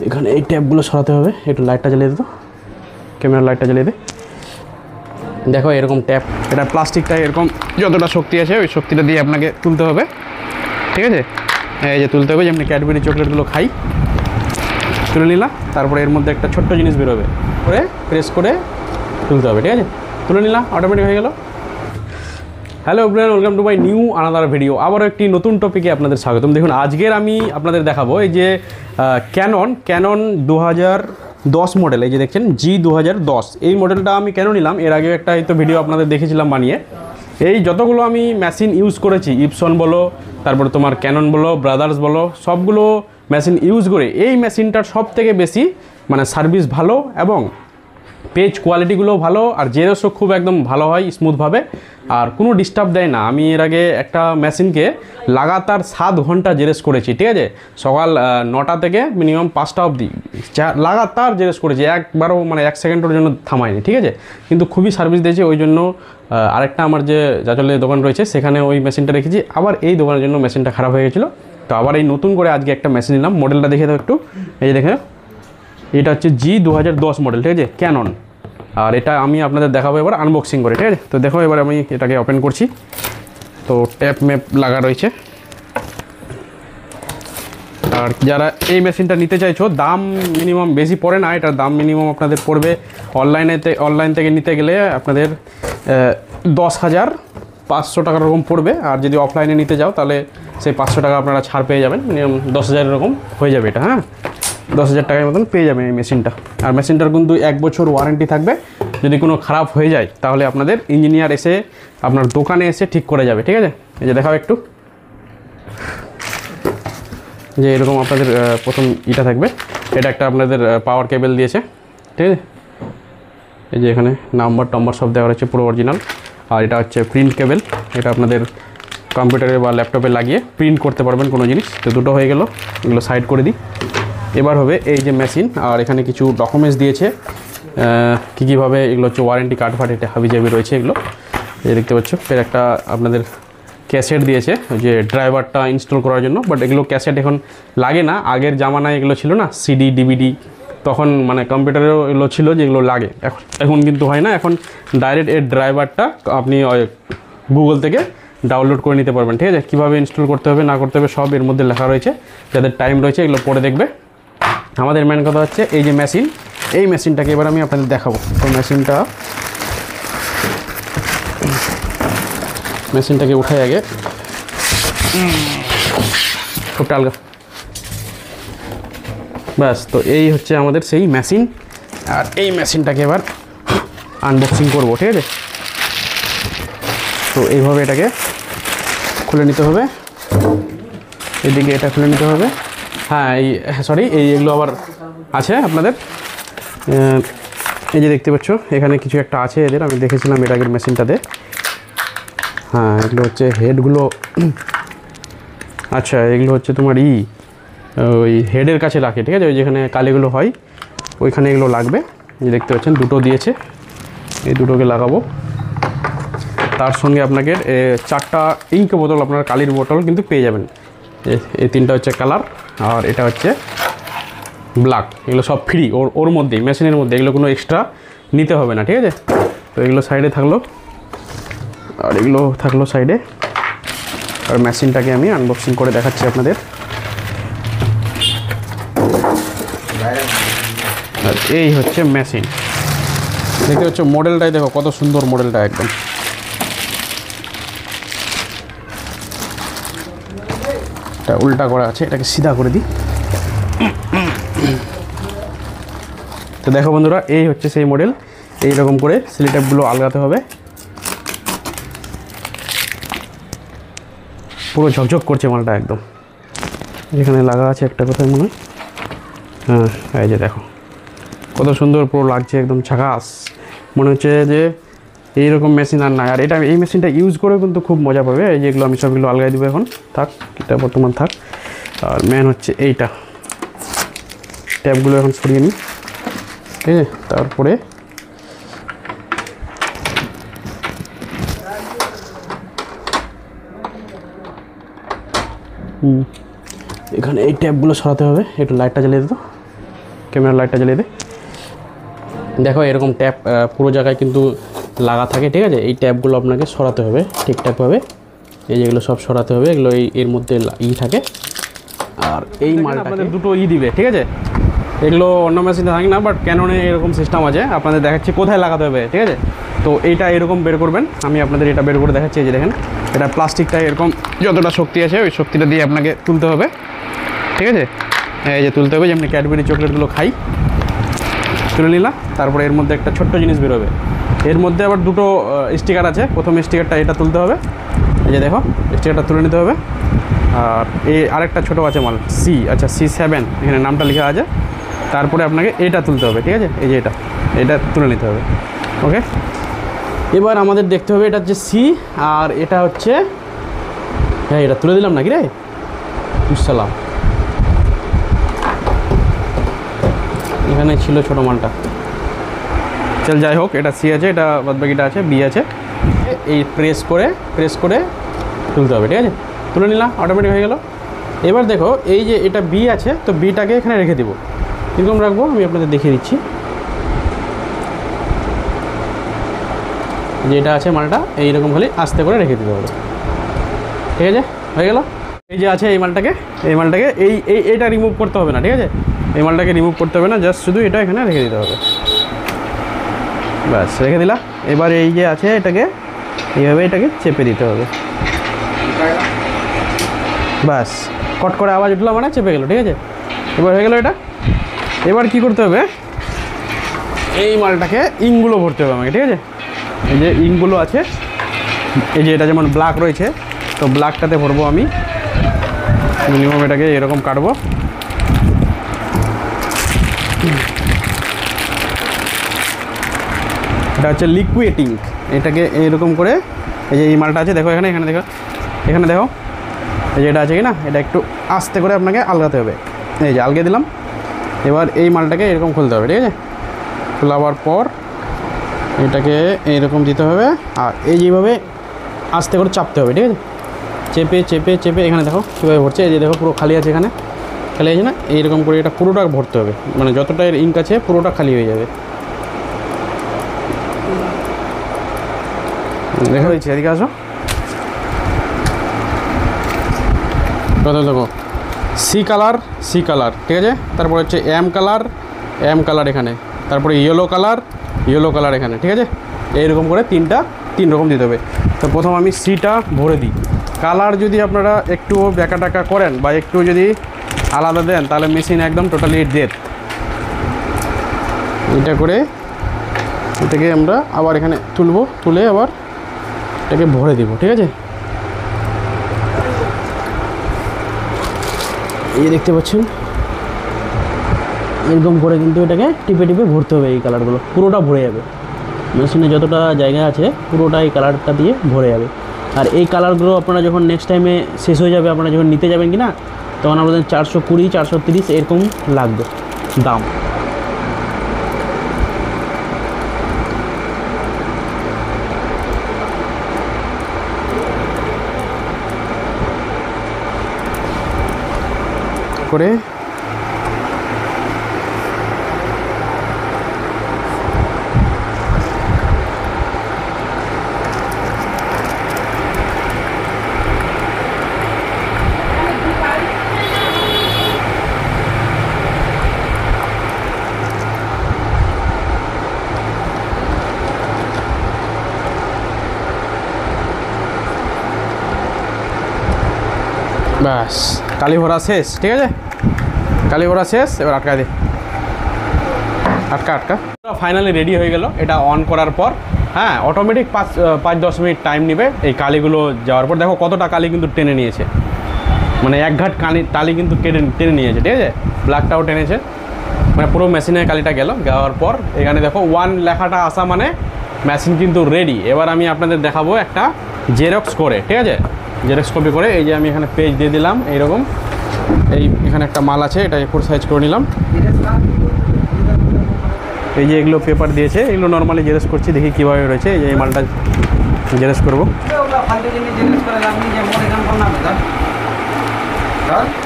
এখানে এই ট্যাপগুলো সরাতে হবে, একটু লাইটটা জ্বালিয়ে দিত, ক্যামেরার লাইটটা জ্বালিয়ে দে। দেখো এরকম ট্যাপ, এটা প্লাস্টিকটা এরকম যতটা শক্তি আছে ওই শক্তিটা দিয়ে আপনাকে তুলতে হবে, ঠিক আছে? এই যে তুলতে হবে, যেমনি ক্যাডবেরি চকলেটগুলো খাই, তুলে নিলাম। তারপরে এর মধ্যে একটা ছোট্ট জিনিস বেরোবে, করে প্রেস করে তুলতে হবে, ঠিক আছে? তুলে নিলাম, অটোমেটিক হয়ে গেল। Hello everyone, welcome to my new another video. আবারও একটি নতুন টপিকে আপনাদের স্বাগতম। দেখুন আজকের আমি আপনাদের দেখাবো এই যে ক্যানন 2010 মডেল, এই যে দেখছেন G2010, এই মডেলটা আমি কেন নিলাম, এর আগে একটা হয়তো ভিডিও আপনাদের দেখেছিলাম বানিয়ে। এই যতগুলো আমি মেশিন ইউজ করেছি, ইপসন বলো, তারপরে তোমার ক্যানন বলো, ব্রাদার্স বলো, সবগুলো মেশিন ইউজ করে এই মেশিনটার সব থেকে বেশি মানে সার্ভিস ভালো এবং পেজ কোয়ালিটিগুলো ভালো, আর জেরক্সও খুব একদম ভালো হয় স্মুথভাবে, আর কোনো ডিস্টার্ব দেয় না। আমি এর আগে একটা মেশিনকে লাগাতার 7 ঘন্টা জেরক্স করেছি, ঠিক আছে? সকাল 9টা থেকে মিনিমাম 5টা অবধি লাগাতার জেরক্স করেছি, একবারও মানে 1 সেকেন্ডের জন্য থামায়নি, ঠিক আছে? কিন্তু খুবই সার্ভিস দিয়েছে, ওই জন্য আরেকটা আমার যে জাজলের দোকান রয়েছে সেখানে ওই মেশিনটা রেখেছি। আবার এই দোকানের জন্য মেশিনটা খারাপ হয়ে গেছিলো, তো আবার এই নতুন করে আজকে একটা মেশিন নিলাম। মডেলটা দেখে দাও একটু, এই যে দেখে, এটা হচ্ছে G2010 মডেল, ঠিক আছে? ক্যানন। আর এটা আমি আপনাদের দেখাবো এবার আনবক্সিং করে, ঠিক আছে? তো দেখো এবার আমি এটাকে ওপেন করছি। তো ট্যাপ ম্যাপ লাগা রয়েছে। আর যারা এই মেশিনটা নিতে চাইছো, দাম মিনিমাম বেশি পড়ে না, এটার দাম মিনিমাম আপনাদের পড়বে অনলাইন থেকে নিতে গেলে আপনাদের 10,500 টাকার এরকম পড়বে। আর যদি অফলাইনে নিতে যাও তাহলে সেই 500 টাকা আপনারা ছাড় পেয়ে যাবেন, মিনিমাম 10,000 এরকম হয়ে যাবে এটা। হ্যাঁ, 10,000 টাকার মতন পেয়ে যাবেন এই মেশিনটা। আর মেশিনটার কিন্তু 1 বছর ওয়ারেন্টি থাকবে, যদি কোনো খারাপ হয়ে যায় তাহলে আপনাদের ইঞ্জিনিয়ার এসে আপনার দোকানে এসে ঠিক করে যাবে, ঠিক আছে? এই যে দেখাও একটু, যে এরকম আপনাদের প্রথম ইটা থাকবে, এটা একটা আপনাদের পাওয়ার কেবল দিয়েছে, ঠিক আছে? এই যে এখানে নাম্বার সব দেওয়া রয়েছে, পুরো অরিজিনাল। আর এটা হচ্ছে প্রিন্ট কেবল, এটা আপনাদের কম্পিউটারে বা ল্যাপটপে লাগিয়ে প্রিন্ট করতে পারবেন কোনো জিনিস। তো দুটো হয়ে গেল, এগুলো সাইড করে দিই। এবার হবে এই যে মেশিন, আর এখানে কিছু ডকুমেন্টস দিয়েছে, কীভাবে এগুলো হচ্ছে ওয়ারেন্টি কার্ড ফার্ড, এটা হাবিজাবি রয়েছে এগুলো, এই দেখতে পাচ্ছ। এর একটা আপনাদের ক্যাসেট দিয়েছে ওই যে ড্রাইভারটা ইনস্টল করার জন্য, বাট এগুলো ক্যাসেট এখন লাগে না। আগের জামানায় এগুলো ছিল না, সিডি ডিভিডি, তখন মানে কম্পিউটারেও এগুলো ছিল যেগুলো লাগে, এখন কিন্তু হয় না। এখন ডাইরেক্ট এর ড্রাইভারটা আপনি গুগল থেকে ডাউনলোড করে নিতে পারবেন, ঠিক আছে? কীভাবে ইনস্টল করতে হবে না করতে হবে সব এর মধ্যে লেখা রয়েছে। যাদের টাইম রয়েছে এগুলো পড়ে দেখবে। আমাদের মেন কথা হচ্ছে এই যে মেশিন, এই মেশিনটাকে এবার আমি আপনাদের দেখাবো। তো মেশিনটাকে উঠাই আগে, খুবটা আলগা, ব্যাস। তো এই হচ্ছে আমাদের সেই মেশিন, আর এই মেশিনটাকে এবার আনবক্সিং করবো, ঠিক আছে? তো এইভাবে এটাকে খুলে নিতে হবে, এদিকে এটা খুলে নিতে হবে। হ্যাঁ, এইগুলো আবার আছে আপনাদের, এই যে দেখতে পাচ্ছ এখানে কিছু একটা আছে এদের, আমি দেখেছিলাম এর আগের মেশিনটাতে। হ্যাঁ, এগুলো হচ্ছে হেডগুলো। আচ্ছা, এগুলো হচ্ছে তোমার ওই হেডের কাছে রাখে, ঠিক আছে? ওই যেখানে কালিগুলো হয় ওইখানে এগুলো লাগবে। যে দেখতে পাচ্ছেন দুটো দিয়েছে, এই দুটোকে লাগাবো। তার সঙ্গে আপনাকে 4টা ইঙ্ক বোতল, আপনার কালির বোতল কিন্তু পেয়ে যাবেন। এই 3টা হচ্ছে কালার, আর এটা হচ্ছে ব্ল্যাক। এগুলো সব ফ্রি ওর মধ্যেই, মেশিনের মধ্যে, এগুলো কোনো এক্সট্রা নিতে হবে না, ঠিক আছে? তো এগুলো সাইডে থাকলো, আর এগুলো থাকলো সাইডে। আর মেশিনটাকে আমি আনবক্সিং করে দেখাচ্ছি আপনাদের। আর এই হচ্ছে মেশিন, দেখতে হচ্ছে মডেলটাই দেখো কত সুন্দর মডেলটা একদম। এটা উল্টা করা আছে, এটাকে সিধা করে দিই। তো দেখো বন্ধুরা, এই হচ্ছে সেই মডেল। এইরকম করে সিলিট্যাপগুলো আলগাতে হবে, পুরো ঝকঝক করছে মালটা একদম। এখানে লাগা আছে একটা, কোথায় মনে হয়, হ্যাঁ এই যে দেখো কত সুন্দর পুরো লাগছে, একদম ঝাকাস। মনে হচ্ছে যে এইরকম মেশিন আর নাই। আর এটা এই মেশিনটা ইউজ করে কিন্তু খুব মজা পাবে। এই যেগুলো আমি সবগুলো আলগাই দেবো এখন, থাক, এটা বর্তমান থাক। আর মেন হচ্ছে এইটা, ট্যাপগুলো এখন সরিয়ে নিই, ঠিক আছে? তারপরে এখানে এই ট্যাপগুলো সরাতে হবে, একটু লাইটটা জ্বালিয়ে দিত, ক্যামেরা লাইটটা জ্বালিয়ে দে। দেখো এরকম ট্যাপ পুরো জায়গায় কিন্তু লাগা থাকে, ঠিক আছে। এই ট্যাপগুলো আপনাকে সরাতে হবে ঠিকঠাকভাবে, এই যেগুলো সব সরাতে হবে, এগুলো এর মধ্যে থাকে। আর এই মালটা আপনাদের দুটো দিবে, ঠিক আছে। এগুলো অন্য মেশিনে থাকে না, বাট ক্যাননে এরকম সিস্টেম আছে, আপনাদের দেখাচ্ছি কোথায় লাগাতে হবে, ঠিক আছে। তো এইটা এরকম বের করবেন, আমি আপনাদের এটা বের করে দেখাচ্ছি। এই যে দেখেন, এটা প্লাস্টিকটা এরকম যতটা শক্তি আছে ওই শক্তিটা দিয়ে আপনাকে তুলতে হবে, ঠিক আছে। এই যে তুলতে হবে, যেমনি ক্যাডবেরি চকলেটগুলো খাই, তুলে নিলাম। তারপরে এর মধ্যে একটা ছোট্ট জিনিস বেরোবে, এর মধ্যে আবার দুটো স্টিকার আছে। প্রথম স্টিকারটা এটা তুলতে হবে, এই যে দেখো স্টিকারটা তুলে নিতে হবে। আর এই আরেকটা ছোটো আছে মাল আচ্ছা C7 এখানে নামটা লেখা আছে। তারপরে আপনাকে এটা তুলতে হবে, ঠিক আছে। এই যে এটা তুলে নিতে হবে, ওকে। এবার আমাদের দেখতে হবে এটা হচ্ছে C, আর এটা হচ্ছে, হ্যাঁ এটা তুলে দিলাম নাকি রে, বুঝলাম। এখানে ছিল ছোটো মালটা, চল যাই হোক, এটা C আছে, এটা বাদবাকিটা আছে B আছে। এই প্রেস করে তুলতে হবে, ঠিক আছে। তুলে নিলাম, অটোমেটিক হয়ে গেল। এবার দেখো এই যে এটা B আছে, তো বিটাকে এখানে রেখে দেবো। কীরকম রাখবো আমি আপনাদের দেখিয়ে দিচ্ছি। যেটা আছে মালটা এইরকম খালি আস্তে করে রেখে দিতে হবে, ঠিক আছে, হয়ে গেল। এই যে আছে এই মালটাকে এইটা রিমুভ করতে হবে না, ঠিক আছে। এই মালটাকে রিমুভ করতে হবে না, জাস্ট শুধু এটা এখানে রেখে দিতে হবে, ব্যাস রেখে দিলাম। এবার এই যে আছে এটাকে এইভাবে এটাকে চেপে দিতে হবে, ব্যাস কট করে আওয়াজ উঠলো মানে চেপে গেল, ঠিক আছে। এবার হয়ে গেল এটা। এবার কি করতে হবে, এই মালটাকে ইঙ্কগুলো ভরতে হবে আমাকে, ঠিক আছে। এই যে ইঙ্কগুলো আছে, এই যে এটা যেমন ব্ল্যাক রয়েছে, তো ব্ল্যাকটাতে ভরবো আমি। মিনিমাম এটাকে এরকম কাটবো, এটা হচ্ছে লিকুইড ইঙ্ক। এটাকে এরকম করে এই যে এই মালটা আছে দেখো, এখানে দেখো, এখানে দেখো এই যে এটা আছে কি না, এটা একটু আস্তে করে আপনাকে আলগাতে হবে। এই যে আলগে দিলাম। এবার এই মালটাকে এরকম খুলতে হবে, ঠিক আছে। খোলাবার পর এটাকে এইরকম দিতে হবে, আর এই যেভাবে আস্তে করে চাপতে হবে, ঠিক আছে। চেপে এখানে দেখো কীভাবে ভরছে, এই যে দেখো পুরো খালি আছে, এখানে খালি আছে না, এইরকম করে এটা পুরোটা ভরতে হবে, মানে যতটা এর ইঙ্ক আছে পুরোটা খালি হয়ে যাবে। দেখা হয়েছে, এদিকে আসো, দেখো সি কালার, ঠিক আছে। তারপর হচ্ছে এম কালার এখানে, তারপরে ইয়েলো কালার এখানে, ঠিক আছে। এইরকম করে তিন রকম দিতে হবে। তো প্রথম আমি সিটা ভরে দিই। কালার যদি আপনারা একটু ব্যাকা টাকা করেন বা একটু যদি আলাদা দেন, তাহলে মেশিন একদম টোটালি ডেড। এটা করে এটাকে আমরা আবার এখানে তুলে আবার এটাকে ভরে দিব, ঠিক আছে। এই দেখতে পাচ্ছেন এরকম করে কিন্তু এটাকে টিপে ভরতে হবে। এই কালারগুলো পুরোটা ভরে যাবে, মেশিনে যতটা জায়গা আছে পুরোটা এই কালারটা দিয়ে ভরে যাবে। আর এই কালারগুলো আপনারা যখন নেক্সট টাইমে শেষ হয়ে যাবে, আপনারা যখন নিতে যাবেন কি না, তখন আপনাদের 420, 430 এরকম লাগবে দাম। করে ব্যাস কালি ভরা শেষ, ঠিক আছে। কালি ভরা শেষ, এবার আটকা দে, আটকা ফাইনালি রেডি হয়ে গেল। এটা অন করার পর হ্যাঁ অটোমেটিক 5-10 মিনিট টাইম নেবে এই কালিগুলো যাওয়ার পর। দেখো কতটা কালি কিন্তু টেনে নিয়েছে, মানে এক ঘাট টালি কিন্তু টেনে নিয়েছে, ঠিক আছে। ব্ল্যাকটাও টেনেছে, মানে পুরো মেশিনের কালিটা যাওয়ার পর এখানে দেখো 1 লেখাটা আসা মানে মেশিন কিন্তু রেডি। এবার আমি আপনাদের দেখাবো একটা জেরক্স করে, ঠিক আছে। জেরক্স কপি করে এই যে আমি এখানে পেজ দিয়ে দিলাম এইরকম। এখানে একটা মাল আছে, এটা A4 সাইজ করে নিলাম। এই যে এগুলো পেপার দিয়েছে, এগুলো নর্মালি জেরক্স করছি, দেখি কীভাবে রয়েছে। এই যে এই মালটা জেরক্স করবো।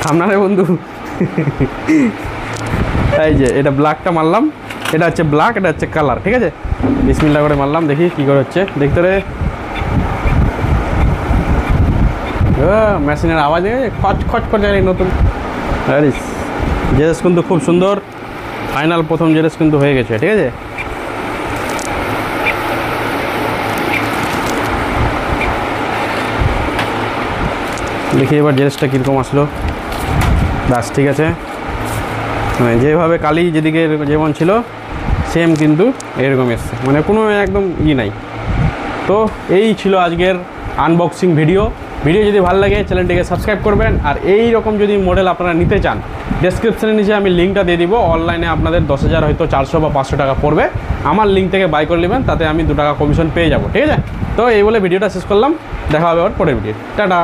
আপনারে বন্ধু এই যে এটা ব্ল্যাকটা মারলাম, এটা হচ্ছে ব্ল্যাক, এটা হচ্ছে কালার, ঠিক আছে। বিসমিল্লাহ করে মারলাম, দেখি কী করে হচ্ছে দেখতে রে। মেশিনের আওয়াজে খচ খচ করে যায় নতুন। আরে জেরেস কিন্তু খুব সুন্দর, ফাইনাল প্রথম জেরেস কিন্তু হয়ে গেছে, ঠিক আছে। দেখি এবার জেরেসটা কীরকম আসলো। ব্যাস ঠিক আছে, মানে যেভাবে কালি যেদিকে যেমন ছিল সেম কিন্তু এরকম এসছে, মানে কোনো একদম নাই। তো এই ছিল আজকের আনবক্সিং ভিডিও যদি ভালো লাগে চ্যানেলটিকে সাবস্ক্রাইব করবেন। আর এই রকম যদি মডেল আপনারা নিতে চান, ডেসক্রিপশনের নিচে আমি লিঙ্কটা দিয়ে দিব। অনলাইনে আপনাদের 10,000 হয়তো 400 বা 500 টাকা পড়বে, আমার লিঙ্ক থেকে বাই করে নেবেন, তাতে আমি 2 টাকা কমিশন পেয়ে যাব, ঠিক আছে। তো এই বলে ভিডিওটা শেষ করলাম, দেখা হবে আবার পরের ভিডিও, টাটা।